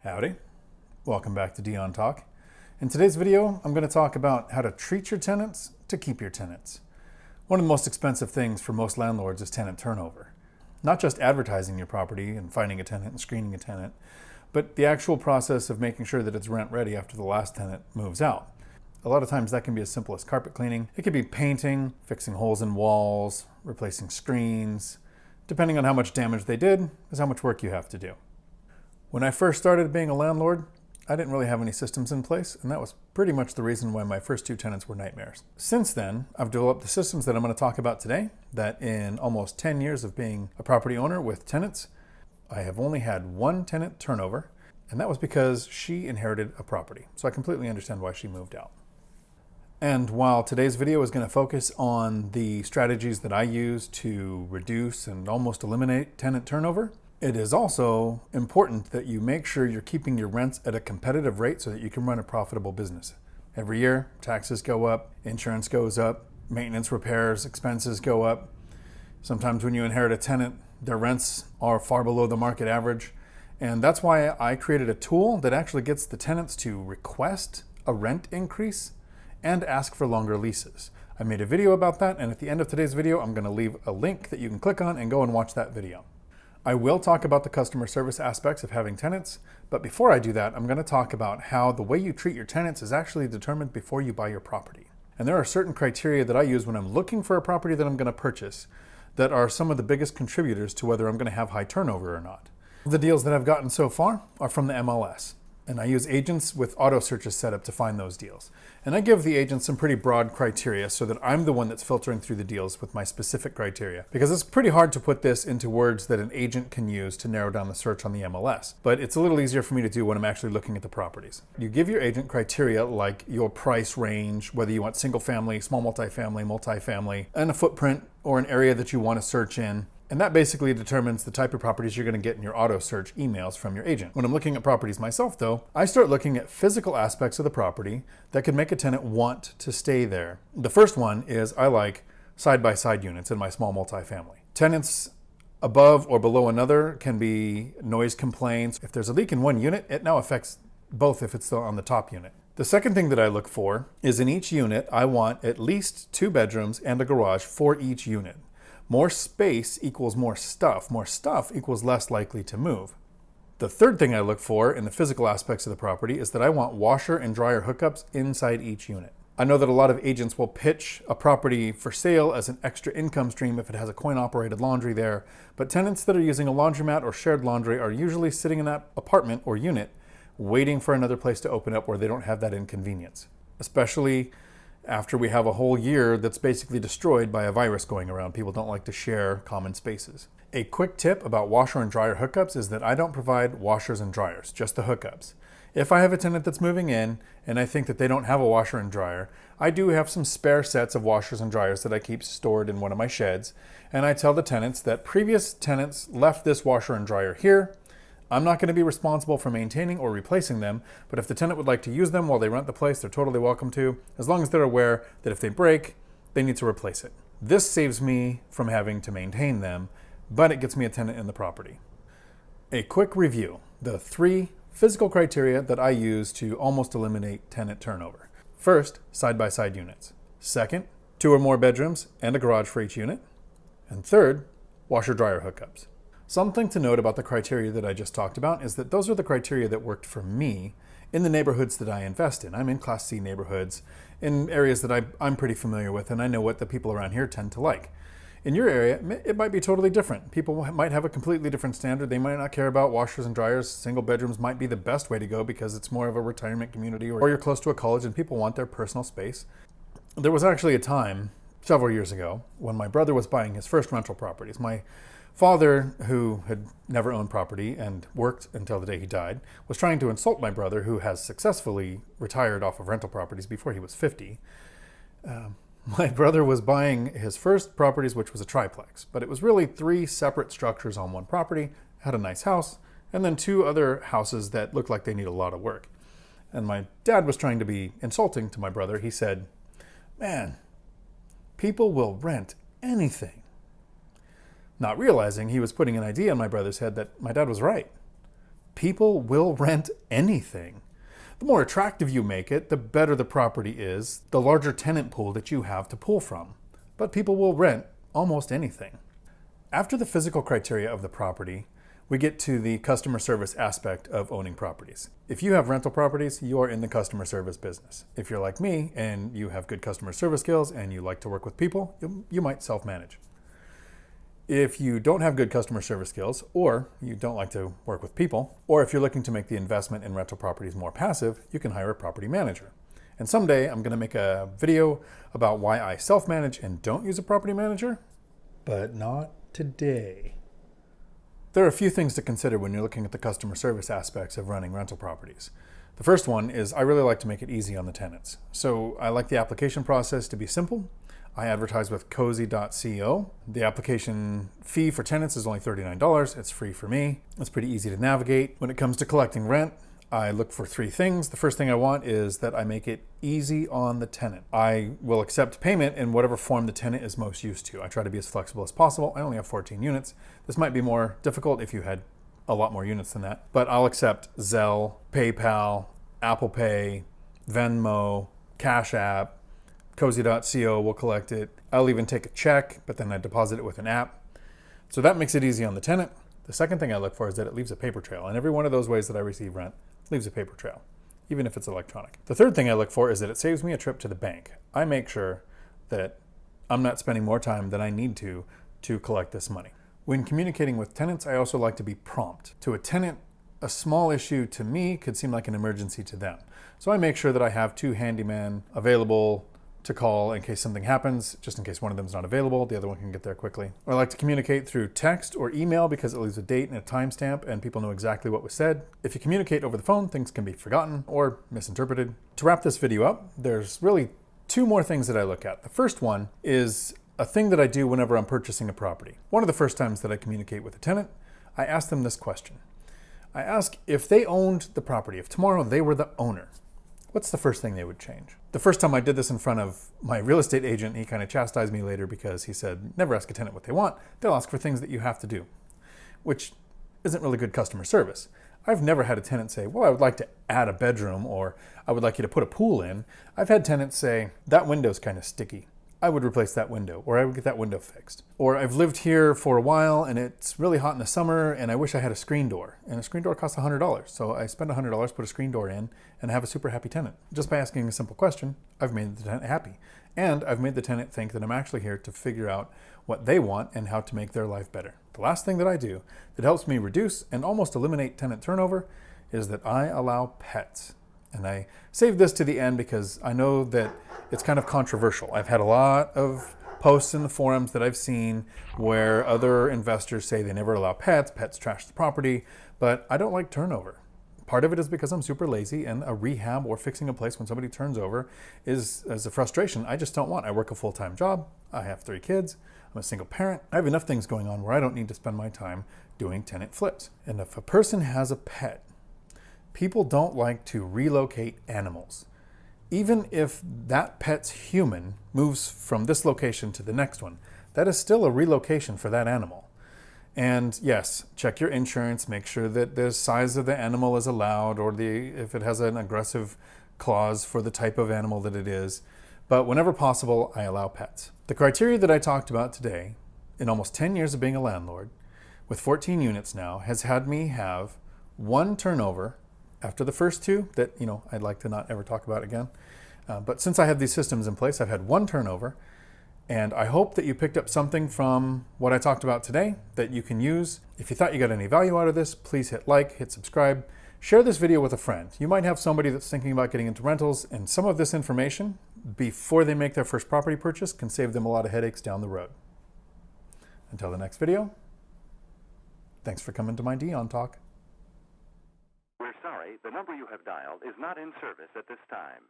Howdy, welcome back to Dion Talk. In today's video, I'm going to talk about how to treat your tenants to keep your tenants. One of the most expensive things for most landlords is tenant turnover. Not just advertising your property and finding a tenant and screening a tenant, but the actual process of making sure that it's rent ready after the last tenant moves out. A lot of times that can be as simple as carpet cleaning. It could be painting, fixing holes in walls, replacing screens. Depending on how much damage they did is how much work you have to do. When I first started being a landlord, I didn't really have any systems in place, and that was pretty much the reason why my first 2 tenants were nightmares. Since then, I've developed the systems that I'm going to talk about today, that in almost 10 years of being a property owner with tenants, I have only had 1 tenant turnover, and that was because she inherited a property. So I completely understand why she moved out. And while today's video is going to focus on the strategies that I use to reduce and almost eliminate tenant turnover, it is also important that you make sure you're keeping your rents at a competitive rate so that you can run a profitable business. Every year, taxes go up, insurance goes up, maintenance, repairs, expenses go up. Sometimes when you inherit a tenant, their rents are far below the market average. And that's why I created a tool that actually gets the tenants to request a rent increase and ask for longer leases. I made a video about that, and at the end of today's video, I'm going to leave a link that you can click on and go and watch that video. I will talk about the customer service aspects of having tenants, but before I do that, I'm going to talk about how the way you treat your tenants is actually determined before you buy your property. And there are certain criteria that I use when I'm looking for a property that I'm going to purchase that are some of the biggest contributors to whether I'm going to have high turnover or not. The deals that I've gotten so far are from the MLS. And I use agents with auto searches set up to find those deals. And I give the agents some pretty broad criteria so that I'm the one that's filtering through the deals with my specific criteria. Because it's pretty hard to put this into words that an agent can use to narrow down the search on the MLS. But it's a little easier for me to do when I'm actually looking at the properties. You give your agent criteria like your price range, whether you want single family, small multifamily, and a footprint or an area that you want to search in. And that basically determines the type of properties you're going to get in your auto search emails from your agent. When I'm looking at properties myself though, I start looking at physical aspects of the property that could make a tenant want to stay there. The first one is I like side-by-side units in my small multifamily. Tenants above or below another can be noise complaints. If there's a leak in one unit, it now affects both if it's on the top unit. The second thing that I look for is in each unit, I want at least 2 bedrooms and a garage for each unit. More space equals more stuff. More stuff equals less likely to move. The third thing I look for in the physical aspects of the property is that I want washer and dryer hookups inside each unit. I know that a lot of agents will pitch a property for sale as an extra income stream if it has a coin-operated laundry there, but tenants that are using a laundromat or shared laundry are usually sitting in that apartment or unit waiting for another place to open up where they don't have that inconvenience, especially after we have a whole year that's basically destroyed by a virus going around. People don't like to share common spaces. A quick tip about washer and dryer hookups is that I don't provide washers and dryers, just the hookups. If I have a tenant that's moving in and I think that they don't have a washer and dryer, I do have some spare sets of washers and dryers that I keep stored in one of my sheds. And I tell the tenants that previous tenants left this washer and dryer here. I'm not going to be responsible for maintaining or replacing them, but if the tenant would like to use them while they rent the place, they're totally welcome to, as long as they're aware that if they break, they need to replace it. This saves me from having to maintain them, but it gets me a tenant in the property. A quick review: the 3 physical criteria that I use to almost eliminate tenant turnover. First, side-by-side units. Second, 2 or more bedrooms and a garage for each unit. And third, washer-dryer hookups. Something to note about the criteria that I just talked about is that those are the criteria that worked for me in the neighborhoods that I invest in. I'm in Class C neighborhoods in areas that I'm pretty familiar with, and I know what the people around here tend to like. In your area, it might be totally different. People might have a completely different standard. They might not care about washers and dryers. Single bedrooms might be the best way to go because it's more of a retirement community, or you're close to a college and people want their personal space. There was actually a time several years ago when my brother was buying his first rental properties. My father, who had never owned property and worked until the day he died, was trying to insult my brother, who has successfully retired off of rental properties before he was 50. My brother was buying his first properties, which was a triplex, but it was really 3 separate structures on one property, had a nice house, and then 2 other houses that looked like they need a lot of work. And my dad was trying to be insulting to my brother. He said, "Man, people will rent anything." Not realizing he was putting an idea in my brother's head that my dad was right. People will rent anything. The more attractive you make it, the better the property is, the larger tenant pool that you have to pull from. But people will rent almost anything. After the physical criteria of the property, we get to the customer service aspect of owning properties. If you have rental properties, you are in the customer service business. If you're like me and you have good customer service skills and you like to work with people, you might self-manage. If you don't have good customer service skills, or you don't like to work with people, or if you're looking to make the investment in rental properties more passive, you can hire a property manager. And someday I'm going to make a video about why I self-manage and don't use a property manager, but not today. There are a few things to consider when you're looking at the customer service aspects of running rental properties. The first one is I really like to make it easy on the tenants. So I like the application process to be simple. I advertise with cozy.co. The application fee for tenants is only $39. It's free for me. It's pretty easy to navigate. When it comes to collecting rent, I look for three things. The first thing I want is that I make it easy on the tenant. I will accept payment in whatever form the tenant is most used to. I try to be as flexible as possible. I only have 14 units. This might be more difficult if you had a lot more units than that, but I'll accept Zelle, PayPal, Apple Pay, Venmo, Cash App, cozy.co will collect it. I'll even take a check, but then I deposit it with an app. So that makes it easy on the tenant. The second thing I look for is that it leaves a paper trail. And every one of those ways that I receive rent leaves a paper trail, even if it's electronic. The third thing I look for is that it saves me a trip to the bank. I make sure that I'm not spending more time than I need to collect this money. When communicating with tenants, I also like to be prompt. To a tenant, a small issue to me could seem like an emergency to them. So I make sure that I have two handymen available to call in case something happens, just in case one of them is not available, the other one can get there quickly. I like to communicate through text or email because it leaves a date and a timestamp and people know exactly what was said. If you communicate over the phone, things can be forgotten or misinterpreted. To wrap this video up, there's really two more things that I look at. The first one is a thing that I do whenever I'm purchasing a property. One of the first times that I communicate with a tenant, I ask them this question. I ask if they owned the property, if tomorrow they were the owner, what's the first thing they would change? The first time I did this in front of my real estate agent, he kind of chastised me later because he said, never ask a tenant what they want. They'll ask for things that you have to do, which isn't really good customer service. I've never had a tenant say, well, I would like to add a bedroom, or I would like you to put a pool in. I've had tenants say, that window's kind of sticky. I would replace that window, or I would get that window fixed. Or I've lived here for a while and it's really hot in the summer and I wish I had a screen door. And a screen door costs $100. So I spend $100, put a screen door in, and have a super happy tenant. Just by asking a simple question, I've made the tenant happy. And I've made the tenant think that I'm actually here to figure out what they want and how to make their life better. The last thing that I do that helps me reduce and almost eliminate tenant turnover is that I allow pets. And I saved this to the end because I know that it's kind of controversial. I've had a lot of posts in the forums that I've seen where other investors say they never allow pets, pets trash the property, but I don't like turnover. Part of it is because I'm super lazy, and a rehab or fixing a place when somebody turns over is a frustration I just don't want. I work a full-time job. I have 3 kids. I'm a single parent. I have enough things going on where I don't need to spend my time doing tenant flips. And if a person has a pet, people don't like to relocate animals. Even if that pet's human moves from this location to the next one, that is still a relocation for that animal. And yes, check your insurance, make sure that the size of the animal is allowed, or if it has an aggressive clause for the type of animal that it is. But whenever possible, I allow pets. The criteria that I talked about today, in almost 10 years of being a landlord, with 14 units now, has had me have 1 turnover after the first 2 that, I'd like to not ever talk about again. But since I have these systems in place, I've had 1 turnover. And I hope that you picked up something from what I talked about today that you can use. If you thought you got any value out of this, please hit like, hit subscribe, share this video with a friend. You might have somebody that's thinking about getting into rentals, and some of this information before they make their first property purchase can save them a lot of headaches down the road. Until the next video, thanks for coming to my Dion Talk. We're sorry, the number you have dialed is not in service at this time.